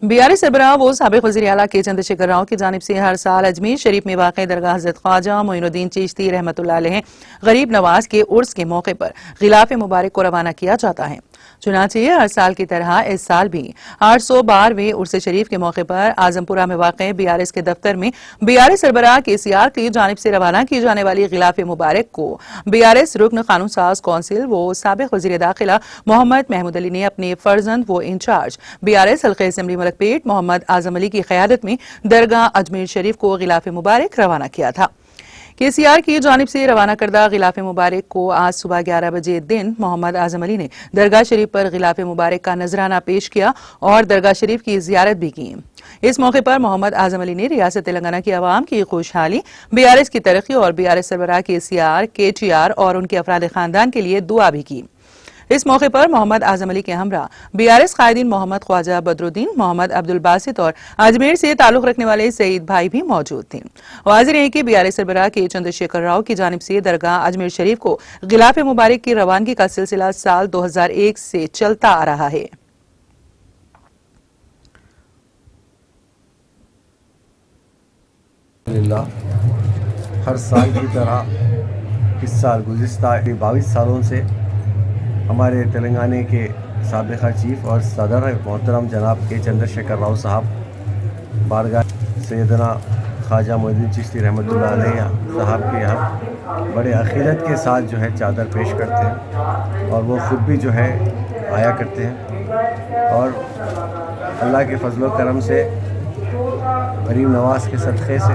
BRS सरबराह वो साबिक वज़ीर आला के चंद्रशेखर राव की जानिब से हर साल अजमेर शरीफ में वाक़ दरगाह हज़रत ख्वाजा मोइनुद्दीन चिश्ती रहमतुल्लाह अलैह गरीब नवाज के उर्स के मौके पर गिलाफ़ मुबारक को रवाना किया जाता है। चुनांचे हर साल की तरह इस साल भी 812वें उर्स शरीफ के मौके पर आजमपुरा में वाक़ BRS के दफ्तर में BRS सरबराह KCR की जानिब से रवाना की जाने वाली गिलाफ़ मुबारक को BRS रुकन कानून साज कौंसिल वो साबिक वज़ीर दाखिला मोहम्मद महमूद अली ने अपने फर्जंद वो इंचार्ज BRS हल्के असेंबली मलकपेट मोहम्मद आजम अली की क़यादत में दरगाह अजमेर शरीफ को गिलाफ़ मुबारक रवाना किया था। KCR की जानिब से रवाना करदा गिलाफ़ मुबारक को आज सुबह 11 बजे दिन मोहम्मद आजम अली ने दरगाह शरीफ पर गिलाफ़ मुबारक का नजराना पेश किया और दरगाह शरीफ की ज़ियारत भी की। इस मौके पर मोहम्मद आजम अली ने रियासत तेलंगाना की आवाम की खुशहाली, BRS की तरक्की और BRS सरबराह KCR, KTR और उनके अफराद खानदान के लिए दुआ भी की। इस मौके पर मोहम्मद आजम अली के हमरा BRS कायदीन मोहम्मद ख्वाजा बदरुद्दीन, मोहम्मद अब्दुल बासित और अजमेर से ताल्लुक रखने वाले सईद भाई भी मौजूद थे। वाज़िर है कि BRS सरबराह के चंद्रशेखर राव की जानिब से दरगाह अजमेर शरीफ को गिलाफ़ मुबारक की रवानगी का सिलसिला साल 2001 से चलता आ रहा है। हर साल की तरह इस साल गुज़िश्ता 22 सालों से हमारे तेलंगाना के साबिक़ा चीफ और सदर मोहतरम जनाब के चंद्रशेखर राव साहब बारगाह सैयदना ख्वाजा मोइनुद्दीन चिश्ती रहमतुल्लाह अलैह साहब के यहाँ बड़े अक़ीदत के साथ जो है चादर पेश करते हैं और वो ख़ुद भी जो है आया करते हैं और अल्लाह के फजल व करम से गरीब नवाज के सदक़े से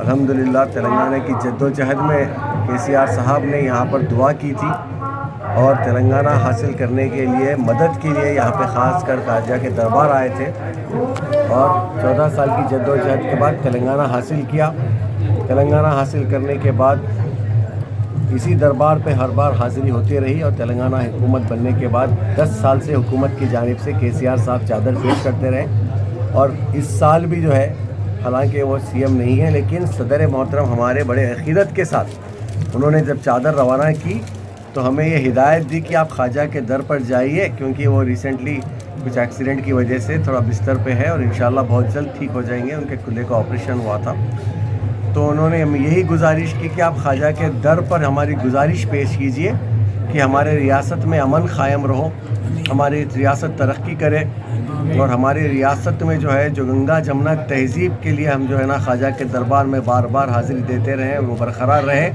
अल्हम्दुलिल्लाह तेलंगाना की जद्दोजहद में KCR साहब ने यहाँ पर दुआ की थी और तेलंगाना हासिल करने के लिए मदद के लिए यहाँ पे ख़ास कर ख्वाजा के दरबार आए थे और 14 साल की जद्दोजहद के बाद तेलंगाना हासिल किया। तेलंगाना हासिल करने के बाद इसी दरबार पे हर बार हाज़िरी होती रही और तेलंगाना हुकूमत बनने के बाद 10 साल से हुकूमत की जानिब से KCR साहब चादर पेश करते रहे और इस साल भी जो है हालांकि वो CM नहीं है लेकिन सदर मोहतरम हमारे बड़े अक़ीदत के साथ उन्होंने जब चादर रवाना की तो हमें ये हिदायत दी कि आप ख्वाजा के दर पर जाइए क्योंकि वो रिसेंटली कुछ एक्सीडेंट की वजह से थोड़ा बिस्तर पे है और इंशाल्लाह बहुत जल्द ठीक हो जाएंगे। उनके कुल्ले का ऑपरेशन हुआ था तो उन्होंने हमें यही गुजारिश की कि आप ख्वाजा के दर पर हमारी गुजारिश पेश कीजिए कि हमारे रियासत में अमन क़ायम रहो, हमारी रियासत तरक्की करे और हमारी रियासत में जो है जो गंगा जमुना तहज़ीब के लिए हम जो है ना ख्वाजा के दरबार में बार बार हाज़िरी देते रहें, वो बरक़रार रहे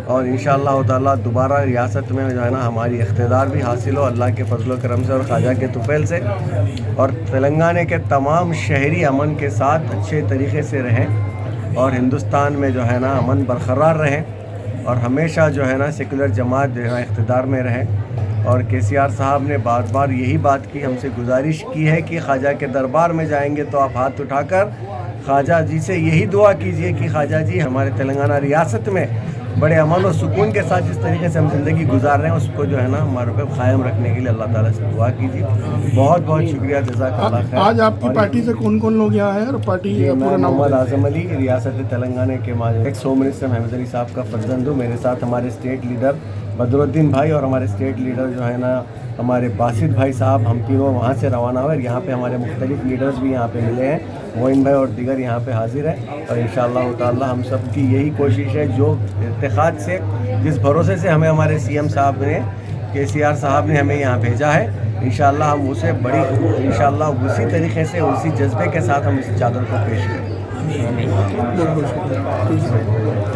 और इंशाअल्लाह ताला दोबारा रियासत में जो है ना हमारी इक़्तिदार भी हासिल हो अल्लाह के फजल व करम से और ख्वाजा के तुफ़ैल से और तेलंगाना के तमाम शहरी अमन के साथ अच्छे तरीक़े से रहें और हिंदुस्तान में जो है ना अमन बरक़रार रहें और हमेशा जो है ना सेकुलर जमात जो है ना इक़्तिदार में रहें। और KCR साहब ने बार बार यही बात की, हमसे गुजारिश की है कि ख्वाजा के दरबार में जाएंगे तो आप हाथ उठाकर ख्वाजा जी से यही दुआ कीजिए कि ख्वाजा जी हमारे तेलंगाना रियासत में बड़े अमन और सुकून के साथ जिस तरीके से हम ज़िंदगी गुजार रहे हैं उसको जो है ना हमारे पे क़ायम रखने के लिए अल्लाह ताला से दुआ कीजिए। बहुत बहुत शुक्रिया, जज़ाकल्लाह खैर। आज आपकी पार्टी से कौन कौन लोग यहाँ हैं और पार्टी पूरा नाम? मोहम्मद आजम अली, रियासत तेलंगाना के ex home minister Mahmood Ali साहब का फर्जंद हूँ। मेरे साथ हमारे स्टेट लीडर बदरुद्दीन भाई और हमारे स्टेट लीडर जो है ना हमारे बासित भाई साहब, हम तीनों वहाँ से रवाना हुए। यहाँ पे हमारे मुख्तलिफ लीडर्स भी यहाँ पे मिले हैं, मोइन भाई और दीगर यहाँ पे हाजिर हैं और इंशाअल्लाह ताला हम सब की यही कोशिश है जो इत्तेहाद से जिस भरोसे से हमें हमारे CM साहब ने KCR साहब ने हमें यहाँ भेजा है इंशाअल्लाह हम उसे इंशाअल्लाह उसी तरीके से उसी जज्बे के साथ हम इस चादर को पेश करें।